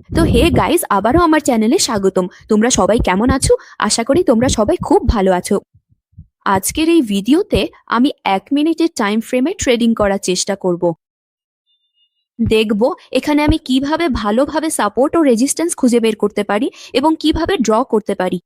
তো hey guys, আবারও আমার চ্যানেলে স্বাগতম। তোমরা সবাই কেমন আছো? আশা করি তোমরা সবাই খুব ভালো আছো। আজকের এই ভিডিওতে আমি 1 মিনিটের টাইম ফ্রেমে ট্রেডিং করার চেষ্টা করব। দেখব এখানে আমি কিভাবে ভালোভাবে সাপোর্ট ও রেজিস্ট্যান্স খুঁজে বের করতে পারি এবং কিভাবে ড্র করতে পারি।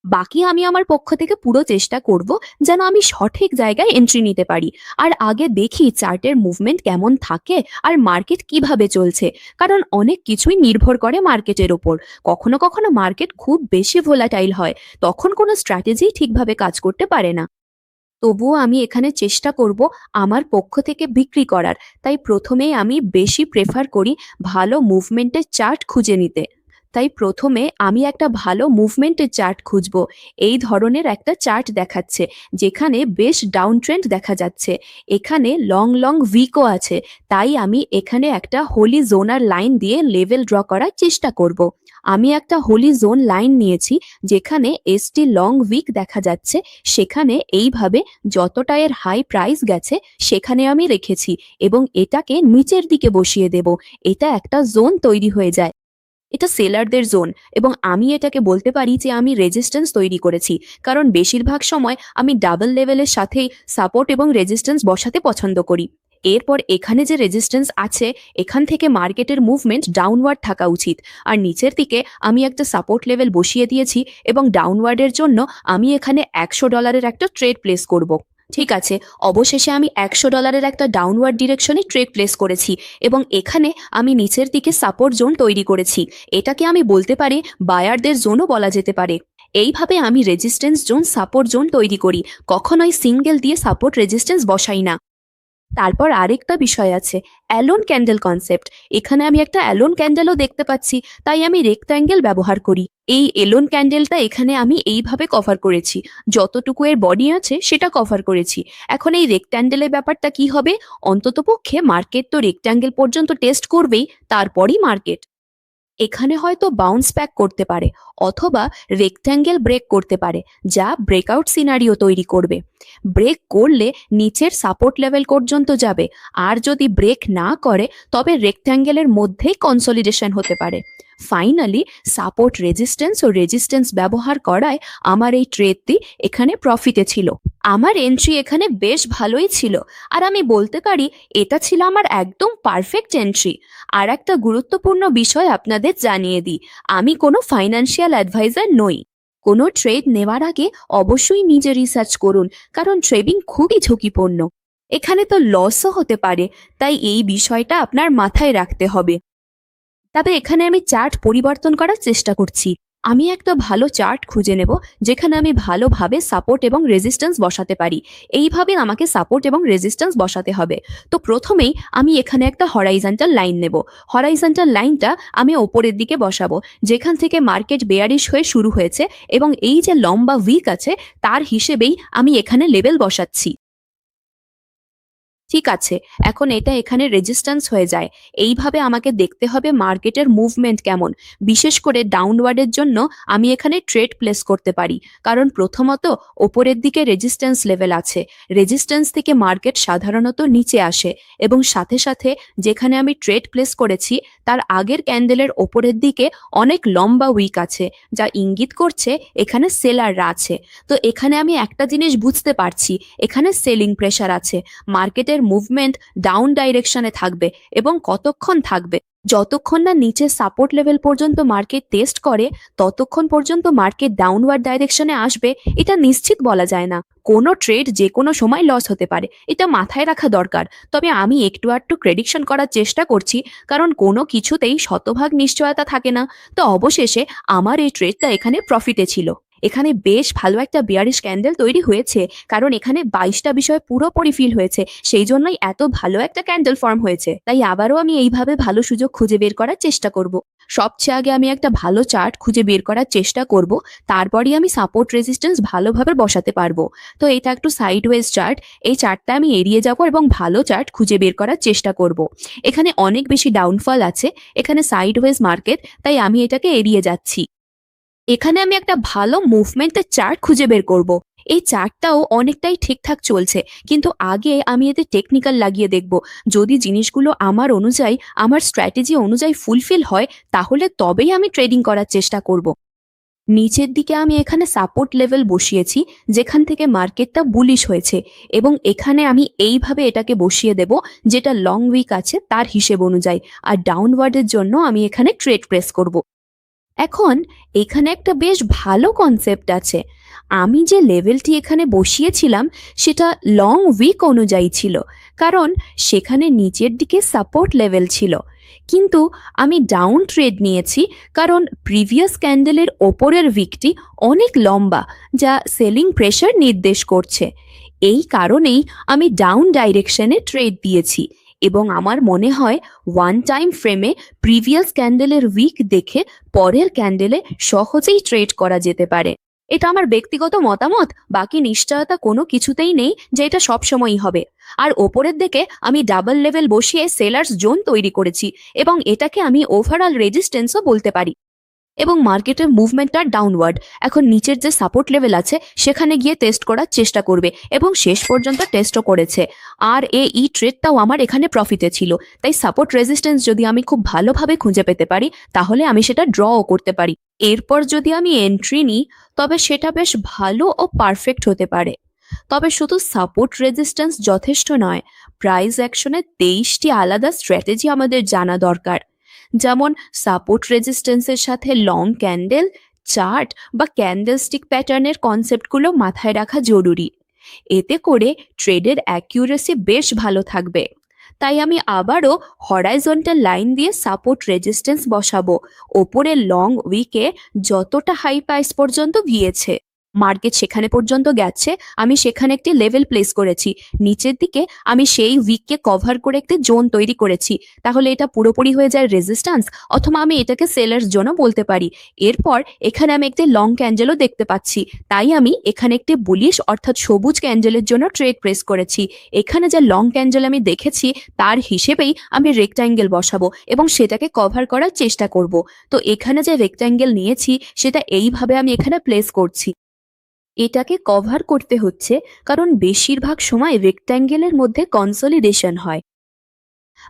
বাকি আমি আমার পক্ষ থেকে পুরো চেষ্টা করব যেন আমি সঠিক জায়গায় এন্ট্রি নিতে পারি। আর আগে দেখি চার্টের মুভমেন্ট কেমন থাকে আর মার্কেট কিভাবে চলছে, কারণ অনেক কিছুই নির্ভর করে মার্কেটের ওপর। কখনো কখনো মার্কেট খুব বেশি ভোলাটাইল হয়, তখন কোনো স্ট্র্যাটেজি ঠিকভাবে কাজ করতে পারে না। তবুও আমি এখানে চেষ্টা করব আমার পক্ষ থেকে বিক্রি করার। তাই প্রথমেই আমি বেশি প্রেফার করি ভালো মুভমেন্টের চার্ট খুঁজে নিতে। তাই প্রথমে আমি একটা ভালো মুভমেন্টের চার্ট খুঁজব। এই ধরনের একটা চার্ট দেখাচ্ছে যেখানে বেশ ডাউন ট্রেন্ড দেখা যাচ্ছে। এখানে লং লং উইকও আছে। তাই আমি এখানে একটা হোলি জোনার লাইন দিয়ে লেভেল ড্র করার চেষ্টা করব। আমি একটা হোলি জোন লাইন নিয়েছি যেখানে এসটি লং উইক দেখা যাচ্ছে। সেখানে এইভাবে যতটা এর হাই প্রাইস গেছে সেখানে আমি রেখেছি এবং এটাকে নিচের দিকে বসিয়ে দেব। এটা একটা জোন তৈরি হয়ে যায়। এটা সেলারদের জোন এবং আমি এটাকে বলতে পারি যে আমি রেজিস্ট্যান্স তৈরি করেছি, কারণ বেশিরভাগ সময় আমি ডাবল লেভেলের সাথেই সাপোর্ট এবং রেজিস্ট্যান্স বসাতে পছন্দ করি। এরপর এখানে যে রেজিস্ট্যান্স আছে, এখান থেকে মার্কেটের মুভমেন্ট ডাউনওয়ার্ড থাকা উচিত। আর নিচের দিকে আমি একটা সাপোর্ট লেভেল বসিয়ে দিয়েছি এবং ডাউনওয়ার্ডের জন্য আমি এখানে $100 একটা ট্রেড প্লেস করব। ঠিক আছে, অবশেষে আমি $100 একটা ডাউনওয়ার্ড ডিরেকশনে ট্রেড প্লেস করেছি এবং এখানে আমি নিচের দিকে সাপোর্ট জোন তৈরি করেছি। এটাকে আমি বলতে পারি বায়ারদের জোনও বলা যেতে পারে। এইভাবে আমি রেজিস্ট্যান্স জোন সাপোর্ট জোন তৈরি করি, কখনোই সিঙ্গেল দিয়ে সাপোর্ট রেজিস্ট্যান্স বসাই না। তারপর আরেকটা বিষয় আছে, অ্যালোন ক্যান্ডেল কনসেপ্ট। এখানে আমি একটা অ্যালোন ক্যান্ডেলও দেখতে পাচ্ছি, তাই আমি রেক্ট্যাঙ্গেল ব্যবহার করি। এই এলোন ক্যান্ডেলটা এখানে আমি এইভাবে কভার করেছি, যতটুকু এর বডি আছে সেটা কভার করেছি। এখন এই রেক্ট্যাঙ্গেলের ব্যাপারটা কি হবে? অন্ততপক্ষে মার্কেট তো রেক্ট্যাঙ্গেল পর্যন্ত টেস্ট করবেই, তারপরই মার্কেট এখানে হয়তো বাউন্স ব্যাক করতে পারে অথবা রেক্ট্যাঙ্গেল ব্রেক করতে পারে, যা ব্রেকআউট সিনারিও তৈরি করবে। ব্রেক করলে নিচের সাপোর্ট লেভেল পর্যন্ত যাবে, আর যদি ব্রেক না করে তবে রেক্ট্যাঙ্গেলের মধ্যেই কনসলিডেশন হতে পারে। ফাইনালি সাপোর্ট রেজিস্ট্যান্স ও রেজিস্ট্যান্স ব্যবহার করায় আমার এই ট্রেডটি এখানে প্রফিটে ছিল। আমার এন্ট্রি এখানে বেশ ভালোই ছিল, আর আমি বলতে পারি এটা ছিল আমার একদম পারফেক্ট এন্ট্রি। আর একটা গুরুত্বপূর্ণ বিষয় আপনাদের জানিয়ে দিই, আমি কোনো ফাইন্যান্সিয়াল অ্যাডভাইজার নই। কোনো ট্রেড নেওয়ার আগে অবশ্যই নিজে রিসার্চ করুন, কারণ ট্রেডিং খুবই ঝুঁকিপূর্ণ। এখানে তো লসও হতে পারে, তাই এই বিষয়টা আপনার মাথায় রাখতে হবে। তবে এখানে আমি চার্ট পরিবর্তন করার চেষ্টা করছি। আমি একটা ভালো চার্ট খুঁজে নেব যেখানে আমি ভালোভাবে সাপোর্ট এবং রেজিস্ট্যান্স বসাতে পারি। এইভাবে আমাকে সাপোর্ট এবং রেজিস্ট্যান্স বসাতে হবে। তো প্রথমেই আমি এখানে একটা হরাইজন্টাল লাইন নেব। হরাইজন্টাল লাইনটা আমি ওপরের দিকে বসাবো, যেখান থেকে মার্কেট বেয়ারিশ হয়ে শুরু হয়েছে এবং এই যে লম্বা উইক আছে তার হিসেবেই আমি এখানে লেভেল বসাচ্ছি। ঠিক আছে, এখন এটা এখানে রেজিস্ট্যান্স হয়ে যায়। এইভাবে আমাকে দেখতে হবে মার্কেটের মুভমেন্ট কেমন। বিশেষ করে ডাউনওয়ার্ডের জন্য আমি এখানে ট্রেড প্লেস করতে পারি, কারণ প্রথমত ওপরের দিকে রেজিস্ট্যান্স লেভেল আছে। রেজিস্ট্যান্স থেকে মার্কেট সাধারণত নিচে আসে এবং সাথে সাথে যেখানে আমি ট্রেড প্লেস করেছি তার আগের ক্যান্ডেলের ওপরের দিকে অনেক লম্বা উইক আছে, যা ইঙ্গিত করছে এখানে সেলাররা আছে। তো এখানে আমি একটা জিনিস বুঝতে পারছি, এখানে সেলিং প্রেশার আছে। মার্কেটের মুভমেন্ট ডাউন ডাইরেকশনে থাকবে এবং কতক্ষণ থাকবে? যতক্ষণ না নিচে সাপোর্ট লেভেল পর্যন্ত মার্কেট টেস্ট করে ততক্ষণ পর্যন্ত মার্কেট ডাউনওয়ার্ড ডাইরেকশনে আসবে এটা নিশ্চিত বলা যায় না। কোনো ট্রেড যে কোনো সময় লস হতে পারে, এটা মাথায় রাখা দরকার। তবে আমি একটু আধটু প্রেডিকশন করার চেষ্টা করছি, কারণ কোনো কিছুতেই শতভাগ নিশ্চয়তা থাকে না। তো অবশেষে আমার এই ট্রেডটা এখানে প্রফিটে ছিল। এখানে বেশ ভালো একটা বিয়ারিশ ক্যান্ডেল তৈরি হয়েছে, কারণ এখানে 22টা বিষয় পুরোপুরি ফিল হয়েছে, সেই জন্যই এত ভালো একটা ক্যান্ডেল ফর্ম হয়েছে। তাই আবারও আমি এইভাবে ভালো সুযোগ খুঁজে বের করার চেষ্টা করব। সবচেয়ে আগে আমি একটা ভালো চার্ট খুঁজে বের করার চেষ্টা করব, তারপরই আমি সাপোর্ট রেজিস্ট্যান্স ভালোভাবে বসাতে পারবো। তো এটা একটু সাইডওয়েজ চার্ট, এই চার্টটা আমি এড়িয়ে যাব এবং ভালো চার্ট খুঁজে বের করার চেষ্টা করব। এখানে অনেক বেশি ডাউনফল আছে, এখানে সাইডওয়েজ মার্কেট, তাই আমি এটাকে এড়িয়ে যাচ্ছি। এখানে আমি একটা ভালো মুভমেন্টের চার্ট খুঁজে বের করব। এই চার্টটাও অনেকটাই ঠিকঠাক চলছে, কিন্তু আগে আমি এতে টেকনিক্যাল লাগিয়ে দেখব। যদি জিনিসগুলো আমার অনুযায়ী, আমার স্ট্র্যাটেজি অনুযায়ী ফুলফিল হয়, তাহলে তবেই আমি ট্রেডিং করার চেষ্টা করব। নিচের দিকে আমি এখানে সাপোর্ট লেভেল বসিয়েছি, যেখান থেকে মার্কেটটা বুলিশ হয়েছে, এবং এখানে আমি এইভাবে এটাকে বসিয়ে দেব যেটা লং উইক আছে তার হিসেব অনুযায়ী, আর ডাউনওয়ার্ডের জন্য আমি এখানে ট্রেড প্রেস করব। এখন এখানে একটা বেশ ভালো কনসেপ্ট আছে। আমি যে লেভেলটি এখানে বসিয়েছিলাম সেটা লং উইক অনুযায়ী ছিল, কারণ সেখানে নিচের দিকে সাপোর্ট লেভেল ছিল। কিন্তু আমি ডাউন ট্রেড নিয়েছি, কারণ প্রিভিয়াস ক্যান্ডেলের ওপরের উইকটি অনেক লম্বা, যা সেলিং প্রেশার নির্দেশ করছে। এই কারণেই আমি ডাউন ডাইরেকশনে ট্রেড দিয়েছি, এবং আমার মনে হয় ওয়ান টাইম ফ্রেমে প্রিভিয়াস ক্যান্ডেলের উইক দেখে পরের ক্যান্ডেলে সহজেই ট্রেড করা যেতে পারে। এটা আমার ব্যক্তিগত মতামত, বাকি নিশ্চয়তা কোনো কিছুতেই নেই যে এটা সবসময়ই হবে। আর ওপরের দিকে আমি ডাবল লেভেল বসিয়ে সেলার্স জোন তৈরি করেছি, এবং এটাকে আমি ওভারঅল রেজিস্ট্যান্সও বলতে পারি। এবং মার্কেটের মুভমেন্টটা ডাউনওয়ার্ড, এখন নিচের যে সাপোর্ট লেভেল আছে সেখানে গিয়ে টেস্ট করার চেষ্টা করবে, এবং শেষ পর্যন্ত টেস্টও করেছে। আর এই ট্রেডটাও আমার এখানে প্রফিটে ছিল, তাই সাপোর্ট রেজিস্ট্যান্স যদি আমি খুব ভালোভাবে খুঁজে পেতে পারি, তাহলে আমি সেটা ড্রও করতে পারি। এরপর যদি আমি এন্ট্রি নিই, তবে সেটা বেশ ভালো ও পারফেক্ট হতে পারে। তবে শুধু সাপোর্ট রেজিস্ট্যান্স যথেষ্ট নয়, প্রাইস অ্যাকশনে 23টি আলাদা স্ট্র্যাটেজি আমাদের জানা দরকার। যেমন সাপোর্ট রেজিস্ট্যান্সের সাথে লং ক্যান্ডেল, চার্ট বা ক্যান্ডেলস্টিক প্যাটার্নের কনসেপ্টগুলো মাথায় রাখা জরুরি। এতে করে ট্রেডের অ্যাকিউরেসি বেশ ভালো থাকবে। তাই আমি আবারও হরাইজন্টাল লাইন দিয়ে সাপোর্ট রেজিস্ট্যান্স বসাবো, ওপরের লং উইকে যতটা হাই প্রাইস পর্যন্ত গিয়েছে। মার্কেট সেখানে পর্যন্ত গেছে, আমি সেখানে একটি লেভেল প্লেস করেছি। নিচের দিকে আমি সেই উইককে কভার করে একটি জোন তৈরি করেছি, তাহলে এটা পুরোপুরি হয়ে যায় রেজিস্ট্যান্স, অথবা আমি এটাকে সেলার জোনও বলতে পারি। এরপর এখানে আমি একটি লং ক্যান্ডেলও দেখতে পাচ্ছি, তাই আমি এখানে একটি বুলিশ অর্থাৎ সবুজ ক্যান্ডেলের জন্য ট্রেড প্রেস করেছি। এখানে যে লং ক্যান্ডেল আমি দেখেছি তার হিসেবেই আমি রেক্ট্যাঙ্গেল বসাবো এবং সেটাকে কভার করার চেষ্টা করব। তো এখানে যে রেক্ট্যাঙ্গেল নিয়েছি সেটা এইভাবে আমি এখানে প্লেস করছি। এটাকে কভার করতে হচ্ছে কারণ বেশিরভাগ সময় রেক্ট্যাঙ্গেলের মধ্যে কনসলিডেশন হয়।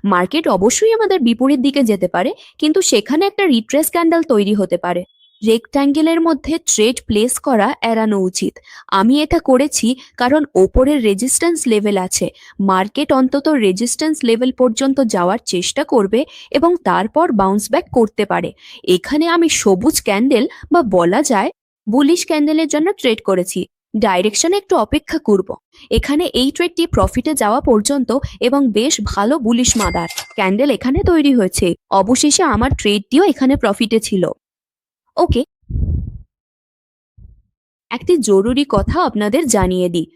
মার্কেট অবশ্যই আমাদের বিপরীত দিকে যেতে পারে, কিন্তু সেখানে একটা রিট্রেস ক্যান্ডেল তৈরি হতে পারে। রেক্ট্যাঙ্গেলের মধ্যে ট্রেড প্লেস করা এড়ানো উচিত। আমি এটা করেছি কারণ ওপরের রেজিস্ট্যান্স লেভেল আছে, মার্কেট অন্তত রেজিস্ট্যান্স লেভেল পর্যন্ত যাওয়ার চেষ্টা করবে এবং তারপর বাউন্স ব্যাক করতে পারে। এখানে আমি সবুজ ক্যান্ডেল বা বলা যায় বুলিশ ক্যান্ডেলের জন্য ট্রেড করেছি। ডাইরেকশনে একটু অপেক্ষা করব। এখানে এই ট্রেডটি প্রফিটে যাওয়া পর্যন্ত এবং বেশ ভালো বুলিশ মাদার ক্যান্ডেল এখানে তৈরি হয়েছে। অবশেষে আমার ট্রেডটিও এখানে প্রফিটে ছিল। ওকে, একটি জরুরি কথা আপনাদের জানিয়ে দিই।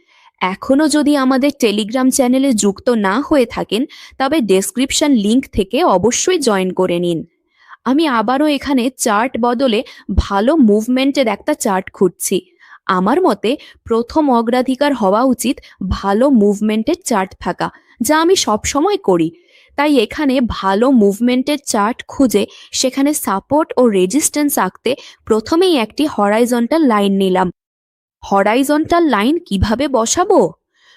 এখনো যদি আমাদের টেলিগ্রাম চ্যানেলে যুক্ত না হয়ে থাকেন, তবে ডেসক্রিপশন লিংক থেকে অবশ্যই জয়েন করে নিন। আমি আবারও এখানে চার্ট বদলে ভালো মুভমেন্টের একটা চার্ট খুঁজছি। আমার মতে প্রথম অগ্রাধিকার হওয়া উচিত ভালো মুভমেন্টের চার্ট থাকা, যা আমি সব সময় করি। তাই এখানে ভালো মুভমেন্টের চার্ট খুঁজে সেখানে সাপোর্ট ও রেজিস্ট্যান্স আঁকতে প্রথমেই একটি হরাইজন্টাল লাইন নিলাম। হরাইজন্টাল লাইন কিভাবে বসাবো?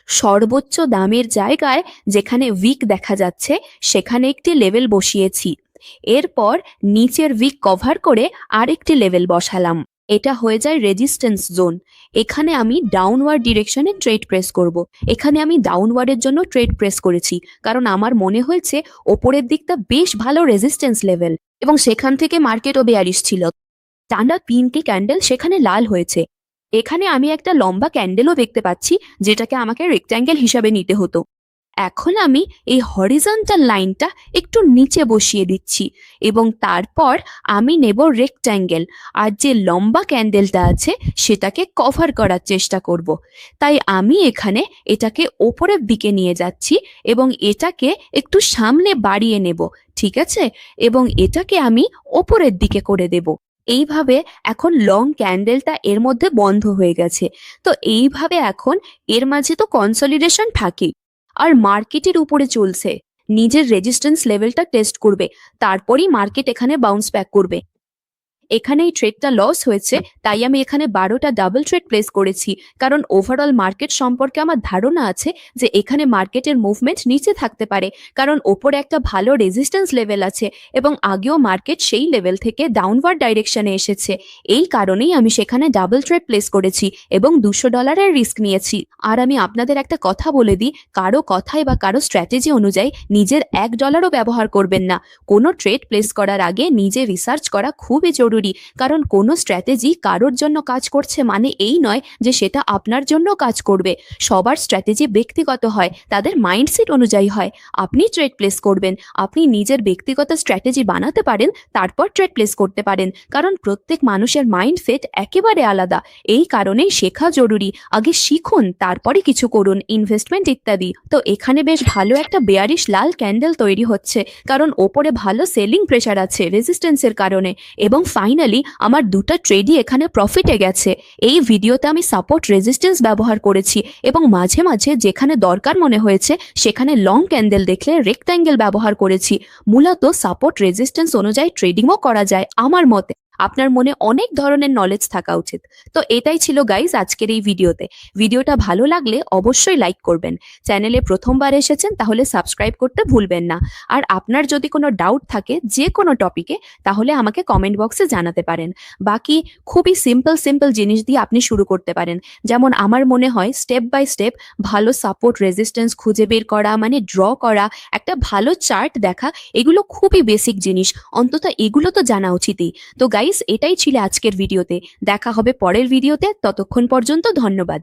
সর্বোচ্চ দামের জায়গায় যেখানে উইক দেখা যাচ্ছে সেখানে একটি লেভেল বসিয়েছি। এরপর নিচের উইক কভার করে আরেকটি লেভেল বসালাম। এটা হয়ে যায় রেজিস্ট্যান্স জোন। এখানে আমি ডাউনওয়ার্ড ডিরেকশনে ট্রেড প্রেস করব। এখানে আমি ডাউনওয়ার্ডের জন্য ট্রেড প্রেস করেছি কারণ আমার মনে হয়েছে ওপরের দিকটা বেশ ভালো রেজিস্ট্যান্স লেভেল, এবং সেখান থেকে মার্কেটও বেয়ারিশ ছিল। টানা 3টি ক্যান্ডেল সেখানে লাল হয়েছে। এখানে আমি একটা লম্বা ক্যান্ডেলও দেখতে পাচ্ছি, যেটাকে আমাকে রেক্ট্যাঙ্গেল হিসাবে নিতে হতো। এখন আমি এই হরিজন্টাল লাইনটা একটু নিচে বসিয়ে দিচ্ছি এবং তারপর আমি নেব রেক্ট্যাঙ্গেল, আর যে লম্বা ক্যান্ডেলটা আছে সেটাকে কভার করার চেষ্টা করব। তাই আমি এখানে এটাকে ওপরের দিকে নিয়ে যাচ্ছি এবং এটাকে একটু সামনে বাড়িয়ে নেব, ঠিক আছে? এবং এটাকে আমি ওপরের দিকে করে দেব। এইভাবে এখন লং ক্যান্ডেলটা এর মধ্যে বন্ধ হয়ে গেছে। তো এইভাবে এখন এর মাঝে তো কনসলিডেশন থাকেই, আর মার্কেটের উপরে চলছে, নিজের রেজিস্ট্যান্স লেভেলটা টেস্ট করবে, তারপরই মার্কেট এখানে বাউন্স ব্যাক করবে। এখানে এই ট্রেডটা লস হয়েছে, তাই আমি এখানে 12টা ডাবল ট্রেড প্লেস করেছি, কারণ ওভারঅল মার্কেট সম্পর্কে আমার ধারণা আছে যে এখানে মার্কেটের মুভমেন্ট নিচে থাকতে পারে, কারণ ওপরে একটা ভালো রেজিস্ট্যান্স লেভেল আছে এবং আগেও মার্কেট সেই লেভেল থেকে ডাউনওয়ার্ড ডাইরেকশনে এসেছে। এই কারণেই আমি সেখানে ডাবল ট্রেড প্লেস করেছি এবং $200 রিস্ক নিয়েছি। আর আমি আপনাদের একটা কথা বলে দিই, কারো কথায় বা কারো স্ট্র্যাটেজি অনুযায়ী নিজের $1ও ব্যবহার করবেন না। কোনো ট্রেড প্লেস করার আগে নিজে রিসার্চ করা খুবই জরুরি, কারণ কোনো স্ট্র্যাটেজি কারোর জন্য কাজ করছে মানে এই নয় যে সেটা আপনার জন্য কাজ করবে। সবার স্ট্র্যাটেজি ব্যক্তিগত হয়, তাদের মাইন্ডসেট অনুযায়ী হয়। আপনি ট্রেড প্লেস করবেন, আপনি নিজের ব্যক্তিগত স্ট্র্যাটেজি বানাতে পারেন, তারপর ট্রেড প্লেস করতে পারেন, কারণ প্রত্যেক মানুষের মাইন্ডসেট একেবারে আলাদা। এই কারণেই শেখা জরুরি। আগে শিখুন, তারপরে কিছু করুন, ইনভেস্টমেন্ট ইত্যাদি। তো এখানে বেশ ভালো একটা বেয়ারিশ লাল ক্যান্ডেল তৈরি হচ্ছে, কারণ ওপরে ভালো সেলিং প্রেশার আছে রেজিস্ট্যান্সের কারণে। এবং ফাইনালি আমার দুটো ট্রেডই এখানে প্রফিটে গেছে। এই ভিডিওতে আমি সাপোর্ট রেজিস্ট্যান্স ব্যবহার করেছি এবং মাঝে মাঝে যেখানে দরকার মনে হয়েছে সেখানে লং ক্যান্ডেল দেখলে রেক্ট্যাঙ্গেল ব্যবহার করেছি। মূলত সাপোর্ট রেজিস্ট্যান্স অনুযায়ী ট্রেডিংও করা যায় আমার মতে। আপনার মনে অনেক ধরনের নলেজ থাকা উচিত। তো এটাই ছিল গাইজ আজকের এই ভিডিওতে। ভিডিওটা ভালো লাগলে অবশ্যই লাইক করবেন। চ্যানেলে প্রথমবার এসেছেন তাহলে সাবস্ক্রাইব করতে ভুলবেন না। আর আপনার যদি কোনো ডাউট থাকে যে কোনো টপিকে, তাহলে আমাকে কমেন্ট বক্সে জানাতে পারেন। বাকি খুবই সিম্পল জিনিস দিয়ে আপনি শুরু করতে পারেন। যেমন আমার মনে হয় স্টেপ বাই স্টেপ ভালো সাপোর্ট রেজিস্ট্যান্স খুঁজে বের করা, মানে ড্র করা, একটা ভালো চার্ট দেখা, এগুলো খুবই বেসিক জিনিস। অন্তত এগুলো তো জানা উচিতই। তো গাইস, এটাই ছিল আজকের ভিডিওতে। দেখা হবে পরের ভিডিওতে, ততক্ষণ পর্যন্ত ধন্যবাদ।